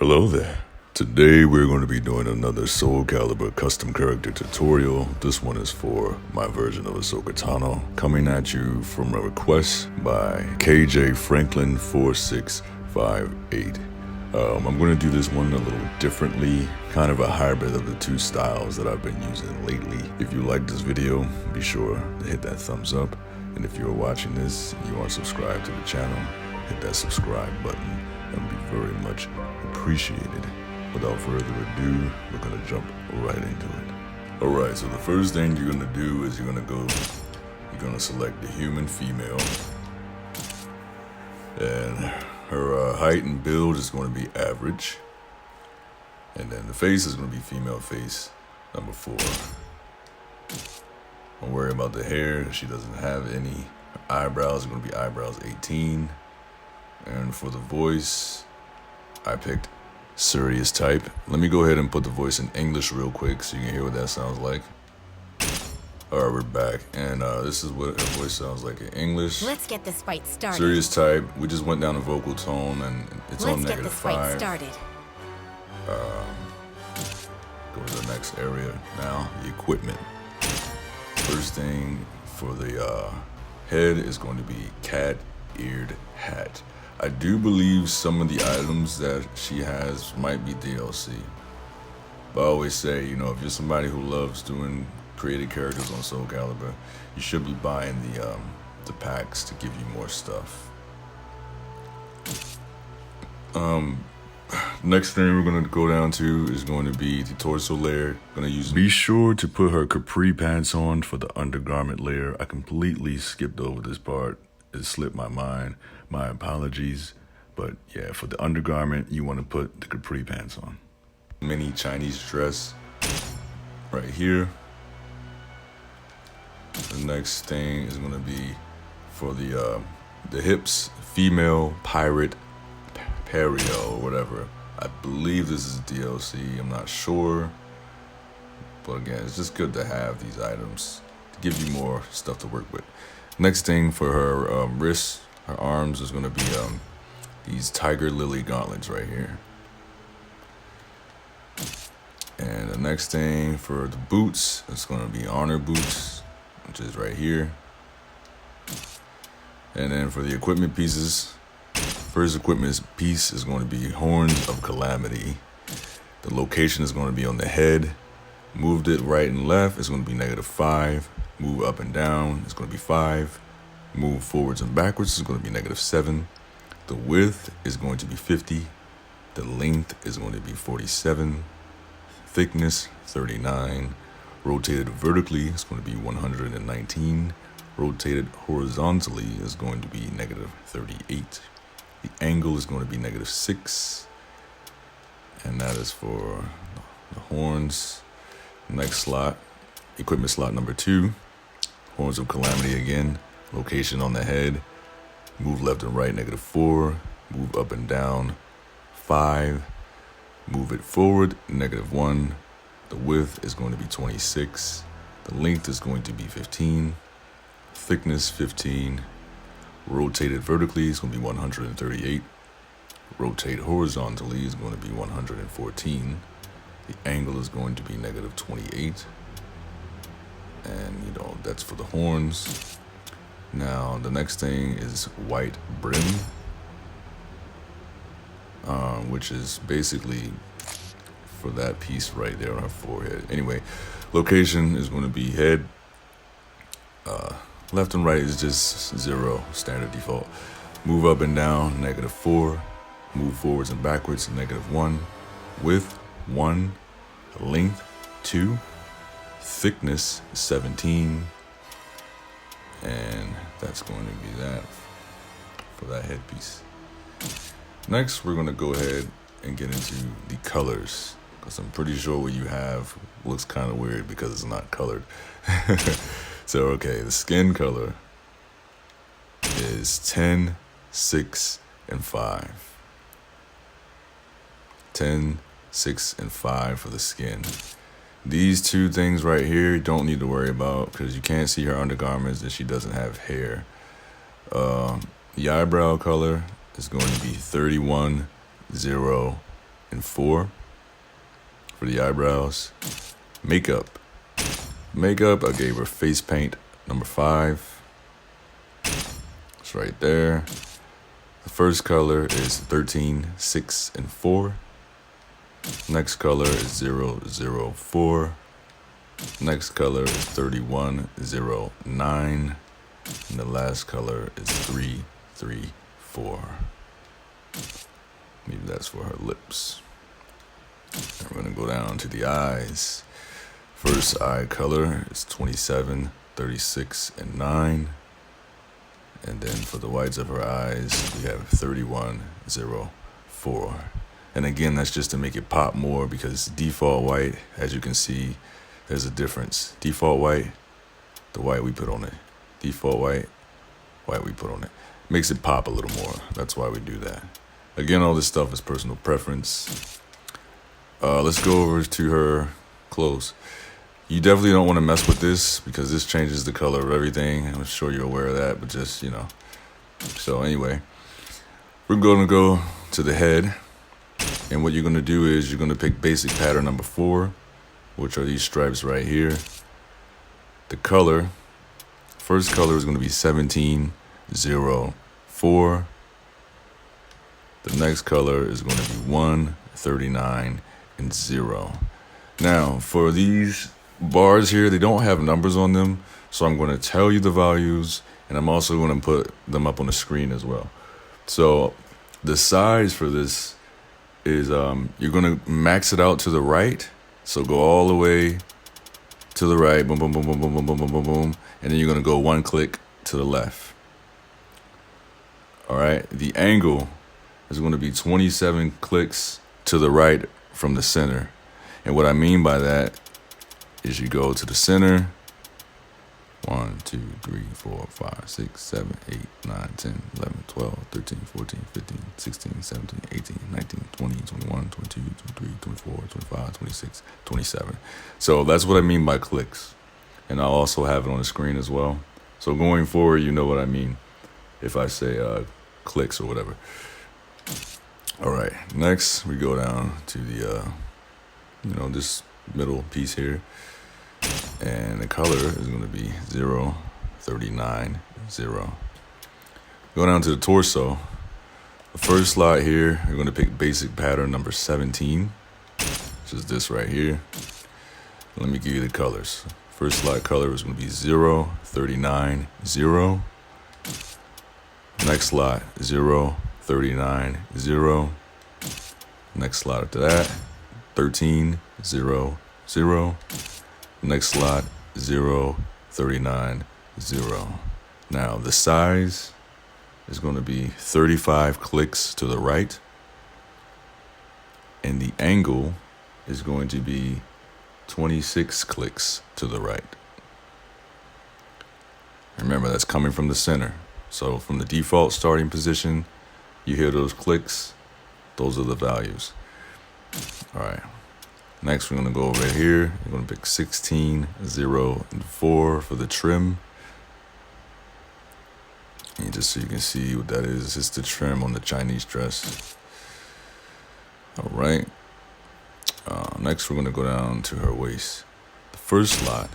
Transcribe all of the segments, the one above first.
Hello there. Today we're going to be doing another Soul Calibur custom character tutorial. This one is for my version of Ahsoka Tano, coming at you from a request by KJ Franklin 4658. I'm going to do this one a little differently, kind of a hybrid of the two styles that I've been using lately. If you like this video, be sure to hit that thumbs up. And if you're watching this and you aren't subscribed to the channel, hit that subscribe button. That would be very much appreciated. Without further ado, we're going to jump right into it. Alright, so the first thing you're going to do is you're going to select the human female. And her height and build is going to be average. And then the face is going to be female face, number 4. Don't worry about the hair, she doesn't have any. Her eyebrows are going to be eyebrows 18. And for the voice, I picked serious type. Let me go ahead and put the voice in English real quick so you can hear what that sounds like. Alright, we're back. And this is what her voice sounds like in English. Let's get this fight started. Serious type. We just went down a vocal tone and it's on -5. Let's get this fight started. Go to the next area now, the equipment. First thing for the head is going to be cat-eared hat. I do believe some of the items that she has might be DLC. But I always say, you know, if you're somebody who loves doing created characters on Soul Calibur, you should be buying the packs to give you more stuff. Next thing we're gonna go down to is going to be the torso layer. Be sure to put her capri pants on for the undergarment layer. I completely skipped over this part. It slipped my mind. My apologies. But yeah, for the undergarment, you want to put the capri pants on. Mini Chinese dress right here. The next thing is going to be for the hips, female pirate perio or whatever. I believe this is DLC. I'm not sure. But again, it's just good to have these items to give you more stuff to work with. Next thing for her wrists, her arms is going to be these Tiger Lily gauntlets right here. And the next thing for the boots, it's going to be honor boots, which is right here. And then for the equipment pieces, first equipment piece is going to be Horns of Calamity. The location is going to be on the head. Moved it right and left, it's going to be -5. Move up and down, it's going to be 5. Move forwards and backwards, it's going to be -7. The width is going to be 50. The length is going to be 47. Thickness, 39. Rotated vertically, it's going to be 119. Rotated horizontally is going to be -38. The angle is going to be -6. And that is for the horns. Next slot, equipment slot number 2. Horns of Calamity again. Location on the head. Move left and right, -4. Move up and down, 5. Move it forward, -1. The width is going to be 26. The length is going to be 15. Thickness, 15. Rotated vertically is going to be 138. Rotate horizontally is going to be 114. The angle is going to be -28. And, you know, that's for the horns. Now, the next thing is white brim, which is basically for that piece right there on her forehead. Anyway, location is going to be head. Left and right is just 0, standard default. Move up and down, -4. Move forwards and backwards, -1. Width, 1. Length, 2. Thickness, 17. And that's going to be that for that headpiece. Next, we're going to go ahead and get into the colors, because I'm pretty sure what you have looks kind of weird because it's not colored. So, okay, the skin color is 10, 6, and 5. 10, 6, and 5 for the skin. These two things right here you don't need to worry about because you can't see her undergarments and she doesn't have hair. The eyebrow color is going to be 31, 0, and 4 for the eyebrows. Makeup, I gave her face paint number 5. It's right there. The first color is 13, 6, and 4. Next color is 0, 0, 4. Next color is 31, 0, 9. And the last color is 3, 3, 4. Maybe that's for her lips. And we're gonna go down to the eyes. First eye color is 27, 36, and 9. And then for the whites of her eyes, we have 31, 0, 4. And again, that's just to make it pop more, because default white, as you can see, there's a difference. Default white, the white we put on it. Default white, white we put on it. Makes it pop a little more. That's why we do that. Again, all this stuff is personal preference. Let's go over to her clothes. You definitely don't want to mess with this, because this changes the color of everything. I'm sure you're aware of that, but just, you know. So anyway, we're going to go to the head. And what you're going to do is you're going to pick basic pattern number 4, which are these stripes right here. The color, first color is going to be 17, 0, 4. The next color is going to be 1, 39, and 0. Now, for these bars here, they don't have numbers on them, so I'm going to tell you the values, and I'm also going to put them up on the screen as well. So the size for this is you're going to max it out to the right. So go all the way to the right, boom, boom, boom, boom, boom, boom, boom, boom, boom, boom, and then you're going to go 1 click to the left. All right, the angle is going to be 27 clicks to the right from the center. And what I mean by that is you go to the center, 1, 2, 3, 4, 5, 6, 7, 8, 9, 10, 11, 12, 13, 14, 15, 16, 17, 18, 19, 20, 21, 22, 23, 24, 25, 26, 27. So that's what I mean by clicks. And I'll also have it on the screen as well. So going forward, you know what I mean if I say clicks or whatever. All right, next we go down to the, this middle piece here. And the color is going to be 0, 39, 0. Go down to the torso. The first slot here, you're going to pick basic pattern number 17, which is this right here. Let me give you the colors. First slot color is going to be 0, 39, 0. Next slot, 0, 39, 0. Next slot after that, 13, 0, 0. Next slot, 0, 39, 0. Now, the size is going to be 35 clicks to the right. And the angle is going to be 26 clicks to the right. Remember, that's coming from the center. So from the default starting position, you hear those clicks, those are the values. All right. Next, we're going to go over here. You're going to pick 16, 0, and 4 for the trim. And just so you can see what that is, it's the trim on the Chinese dress. All right. Next, we're going to go down to her waist. The first slot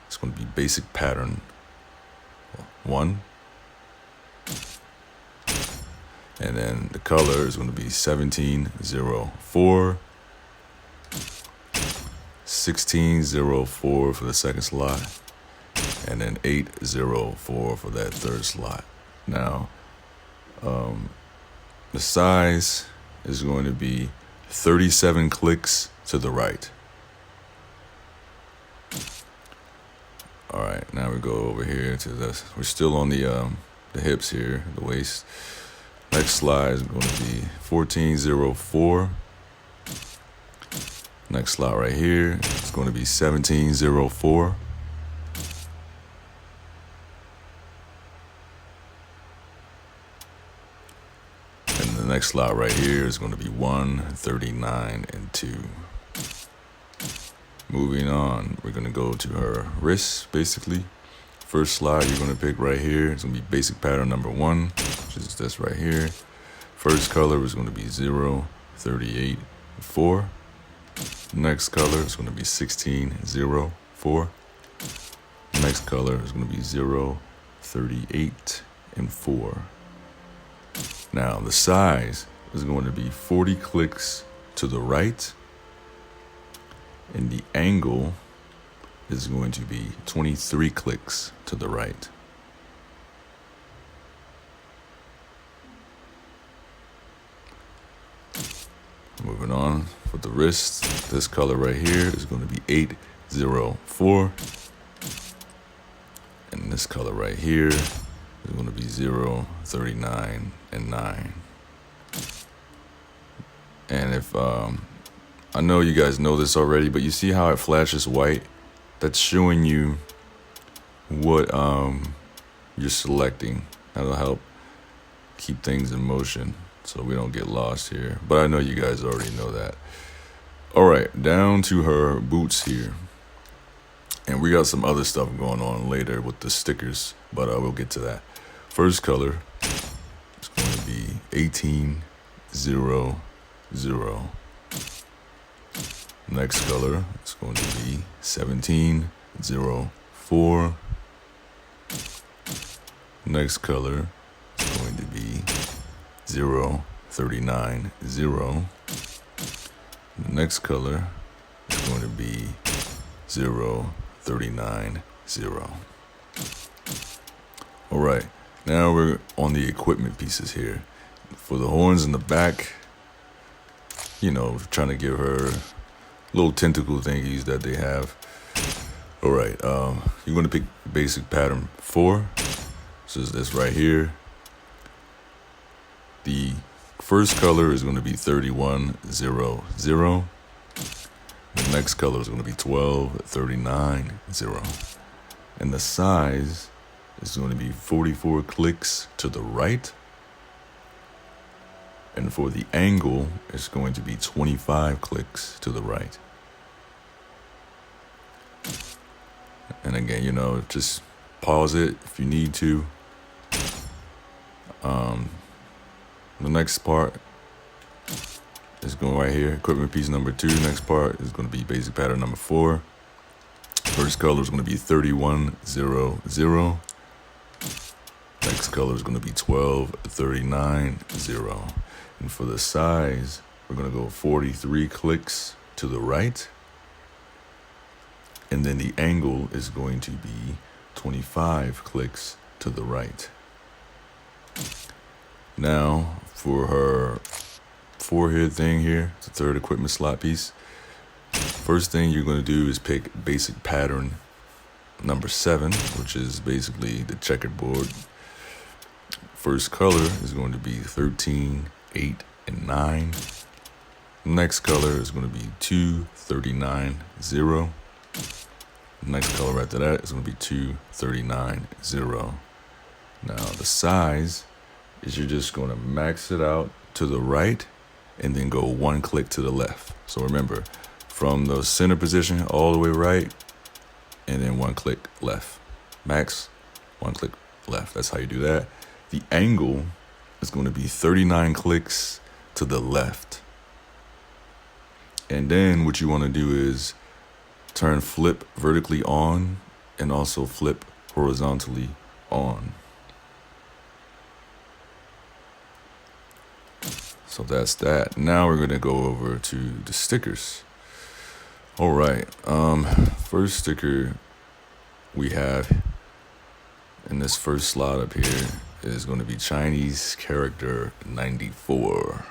is going to be basic pattern 1. And then the color is going to be 17, 0, 4. 1604 for the second slot, and then 804 for that third slot. Now, the size is going to be 37 clicks to the right. All right, now we go over here to this. We're still on the hips here, the waist. Next slide is going to be 1404. Next slot right here is going to be 1704. And the next slot right here is going to be 139 and 2. Moving on, we're going to go to her wrists, basically. First slot you're going to pick right here is going to be basic pattern number 1, which is this right here. First color is going to be 0, 38.4. Next color is going to be 16.04. Next color is going to be 0.38.4. Now the size is going to be 40 clicks to the right, and the angle is going to be 23 clicks to the right. Moving on for the wrist, this color right here is going to be 8.04, and this color right here is going to be 0.39.9. And if I know you guys know this already, but you see how it flashes white? That's showing you what you're selecting. That'll help keep things in motion so we don't get lost here. But I know you guys already know that. All right, down to her boots here. And we got some other stuff going on later with the stickers, but we'll get to that. First color is going to be 18.00. Next color is going to be 17.04. Next color is going to be 0.39.0. The next color is going to be 0.39.0. All right, now we're on the equipment pieces here. For the horns in the back, you know, trying to give her little tentacle thingies that they have. All right, you're going to pick basic pattern 4. This is this right here. The first color is going to be 31.00. The next color is going to be 12.39.0. And the size is going to be 44 clicks to the right. And for the angle, it's going to be 25 clicks to the right. And again, you know, just pause it if you need to. The next part is going right here. Equipment piece number 2. Next part is going to be basic pattern number 4. First color is going to be 31.00. Next color is going to be 12.39.0. And for the size, we're going to go 43 clicks to the right. And then the angle is going to be 25 clicks to the right. Now, for her forehead thing here, the third equipment slot piece. First thing you're going to do is pick basic pattern number 7, which is basically the checkerboard. First color is going to be 13, 8, and 9. Next color is going to be 2.39.0. Next color after that is going to be 2.39.0. Now the size is you're just going to max it out to the right and then go 1 click to the left. So remember, from the center position all the way right and then 1 click left. Max, 1 click left. That's how you do that. The angle is going to be 39 clicks to the left. And then what you want to do is turn flip vertically on and also flip horizontally on. So that's that. Now we're going to go over to the stickers. All right. First sticker we have in this first slot up here is going to be Chinese character 94.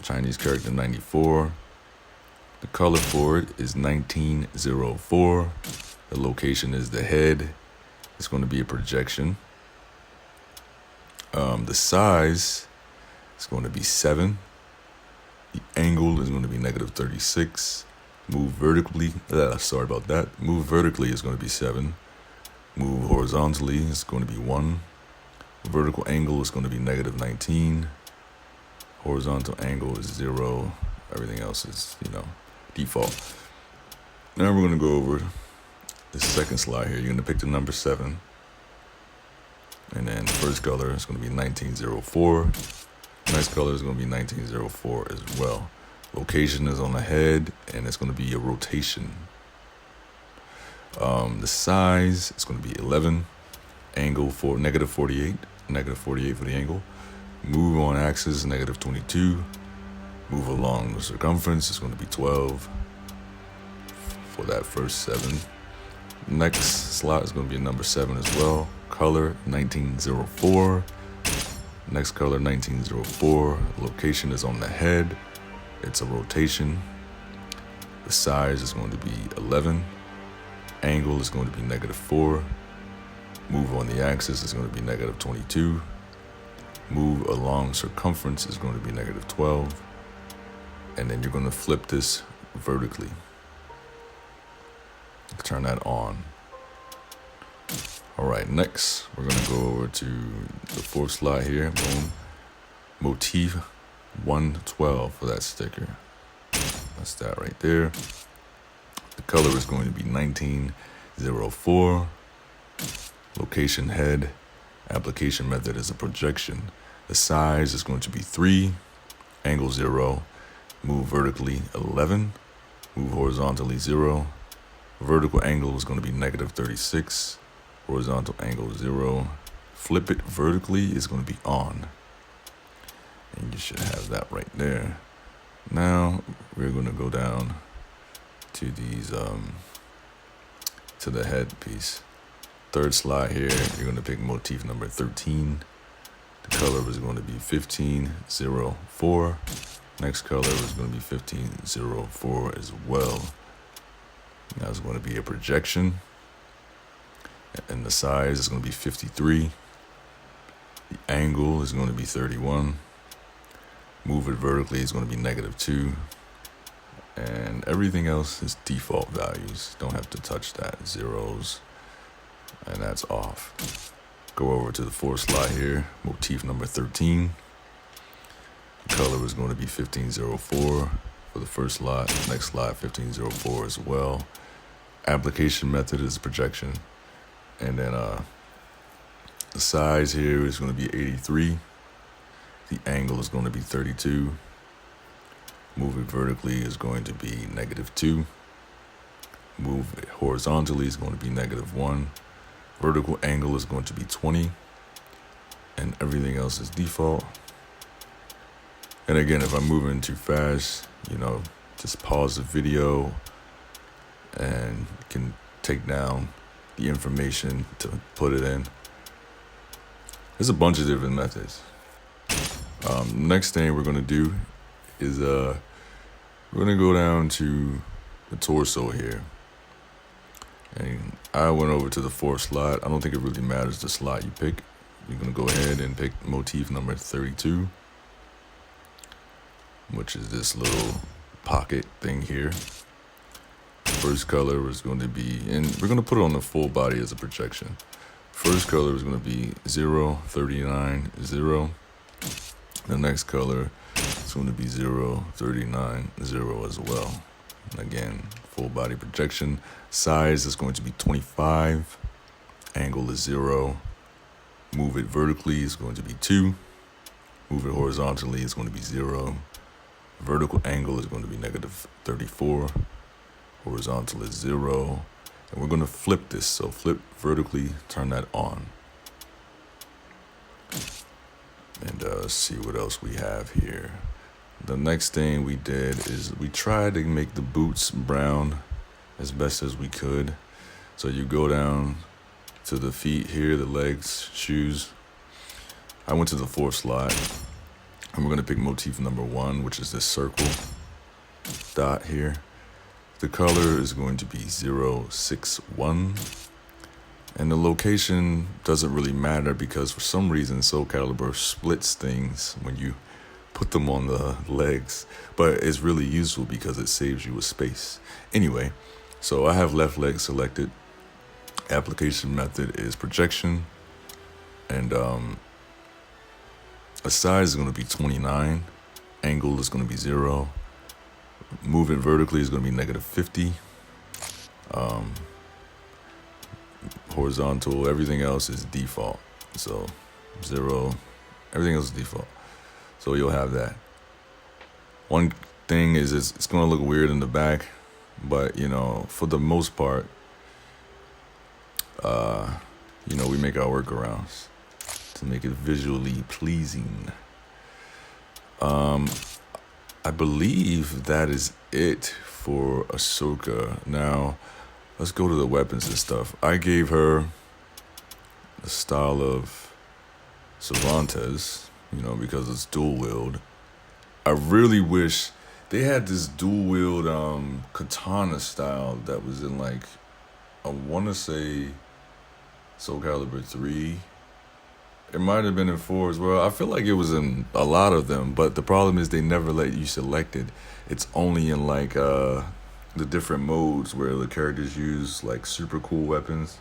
Chinese character 94. The color for it is 1904. The location is the head. It's going to be a projection. The size is going to be 7. The angle is going to be -36. Move vertically. Sorry about that. Move vertically is going to be 7. Move horizontally is going to be 1. Vertical angle is going to be -19. Horizontal angle is 0. Everything else is, default. Now we're going to go over the second slide here. You're going to pick the number 7. And then first color is going to be 1904. Next color is going to be 1904 as well. Location is on the head, and it's going to be a rotation. The size is going to be 11. Angle for negative 48. Negative 48 for the angle. Move on axis, negative 22. Move along the circumference is going to be 12 for that first 7. Next slot is going to be number 7 as well. Color 1904. Next color 1904. Location is on the head. It's a rotation. The size is going to be 11. Angle is going to be negative 4. Move on the axis is going to be negative 22. Move along circumference is going to be negative 12. And then you're going to flip this vertically. Turn that on. All right, next we're going to go over to the 4th slot here. Boom. Motif 112 for that sticker. That's that right there. The color is going to be 1904. Location head. Application method is a projection. The size is going to be 3. Angle 0. Move vertically 11. Move horizontally 0. Vertical angle is going to be negative 36. Horizontal angle 0. Flip it vertically is going to be on. And you should have that right there. Now we're going to go down to these to the head piece. 3rd slot here, you're going to pick motif number 13. The color is going to be 1504. Next color is going to be 1504 as well. Now it's going to be a projection. And the size is going to be 53. The angle is going to be 31. Move it vertically is going to be negative 2. And everything else is default values. Don't have to touch that. Zeros. And that's off. Go over to the 4th slot here. Motif number 13. The color is going to be 1504 for the first slot. Next slot 1504 as well. Application method is projection. And then the size here is going to be 83. The angle is going to be 32. Move it vertically is going to be negative 2. Move it horizontally is going to be negative 1. Vertical angle is going to be 20. And everything else is default. And again, if I'm moving too fast, just pause the video and you can take down the information to put it in. There's a bunch of different methods. Next thing we're going to do is we're going to go down to the torso here. And I went over to the 4th slot. I don't think it really matters the slot you pick. You're going to go ahead and pick motif number 32, which is this little pocket thing here. First color is going to be, and we're going to put it on the full body as a projection. First color is going to be 0, 39, 0. The next color is going to be 0, 39, 0 as well. And again, full body projection. Size is going to be 25. Angle is 0. Move it vertically is going to be 2. Move it horizontally is going to be 0. Vertical angle is going to be negative 34. Horizontal is 0. And we're going to flip this. So flip vertically, turn that on. And see what else we have here. The next thing we did is we tried to make the boots brown as best as we could. So you go down to the feet here, the legs, shoes. I went to the 4th slot. And we're going to pick motif number 1, which is this circle dot here. The color is going to be 061. And the location doesn't really matter because for some reason Soul Calibur splits things when you put them on the legs. But it's really useful because it saves you a space. Anyway, so I have left leg selected. Application method is projection. And a size is going to be 29. Angle is going to be 0. Move it vertically is going to be negative 50. Horizontal, everything else is default. So 0, everything else is default. So you'll have that. One thing is it's going to look weird in the back, but you know, for the most part, you know, we make our workarounds to make it visually pleasing. I believe that is it for Ahsoka. Now, let's go to the weapons and stuff. I gave her the style of Cervantes, you know, because it's dual wield. I really wish they had this dual wield katana style that was in, like, I want to say Soul Calibur 3. It might have been in 4 as well. I feel like it was in a lot of them, but the problem is they never let you select it. It's only in, like, the different modes where the characters use, like, super cool weapons.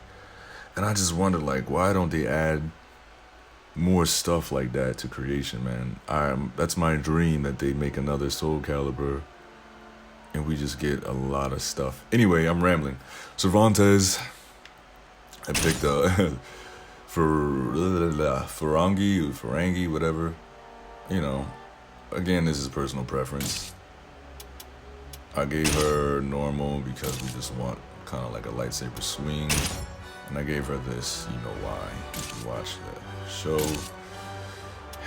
And I just wonder, like, why don't they add more stuff like that to creation, man? That's my dream, that they make another Soul Calibur and we just get a lot of stuff. Anyway, I'm rambling. Cervantes, I picked Ferengi, whatever. You know, again, this is personal preference. I gave her normal because we just want kind of like a lightsaber swing. And I gave her this, you know why, if you watch the show.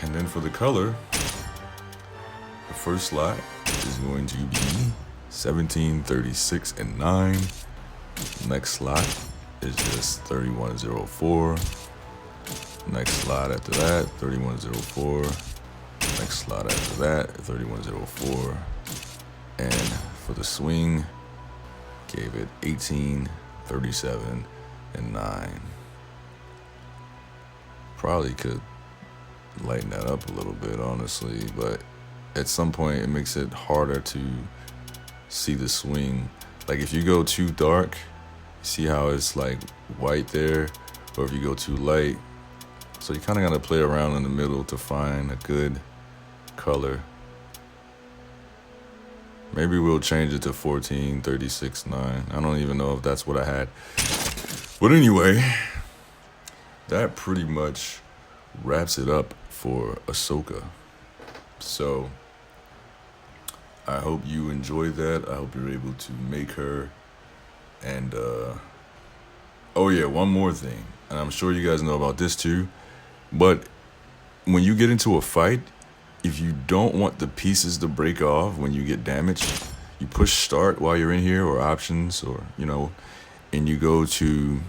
And then for the color, the first slot is going to be 17, 36, and 9. Next slot is just 3104. Next slot after that, 3104. Next slot after that, 3104. And for the swing, gave it 18, 37, and 9. Probably could lighten that up a little bit, honestly, but at some point it makes it harder to see the swing. Like if you go too dark, see how it's like white there, or if you go too light. So you kind of got to play around in the middle to find a good color. Maybe we'll change it to 14, 36, 9. I don't even know if that's what I had. But anyway, that pretty much wraps it up for Ahsoka. So I hope you enjoyed that. I hope you're able to make her. And oh yeah, one more thing, and I'm sure you guys know about this too, but when you get into a fight, if you don't want the pieces to break off when you get damaged, you push start while you're in here, or options, or you know, and you go to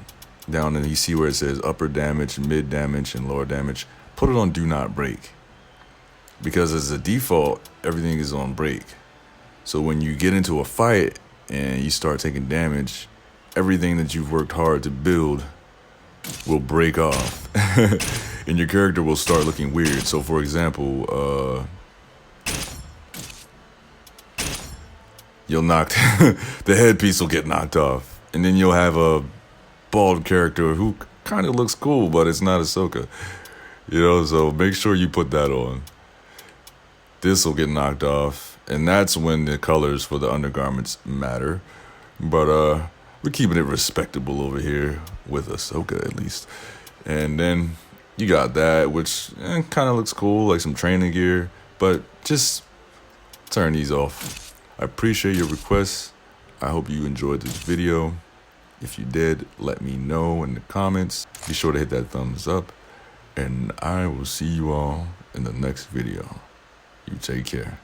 down and you see where it says upper damage, mid damage, and lower damage. Put it on do not break, because as a default everything is on break. So when you get into a fight and you start taking damage, everything that you've worked hard to build will break off and your character will start looking weird. So for example, you'll knock the headpiece will get knocked off, and then you'll have a bald character who kind of looks cool, but it's not Ahsoka, you know. So make sure you put that on. This will get knocked off, and that's when the colors for the undergarments matter. But we're keeping it respectable over here with Ahsoka, at least. And then you got that, which kind of looks cool, like some training gear, but just turn these off. I appreciate your requests. I hope you enjoyed this video. If you did, let me know in the comments. Be sure to hit that thumbs up, and I will see you all in the next video. You take care.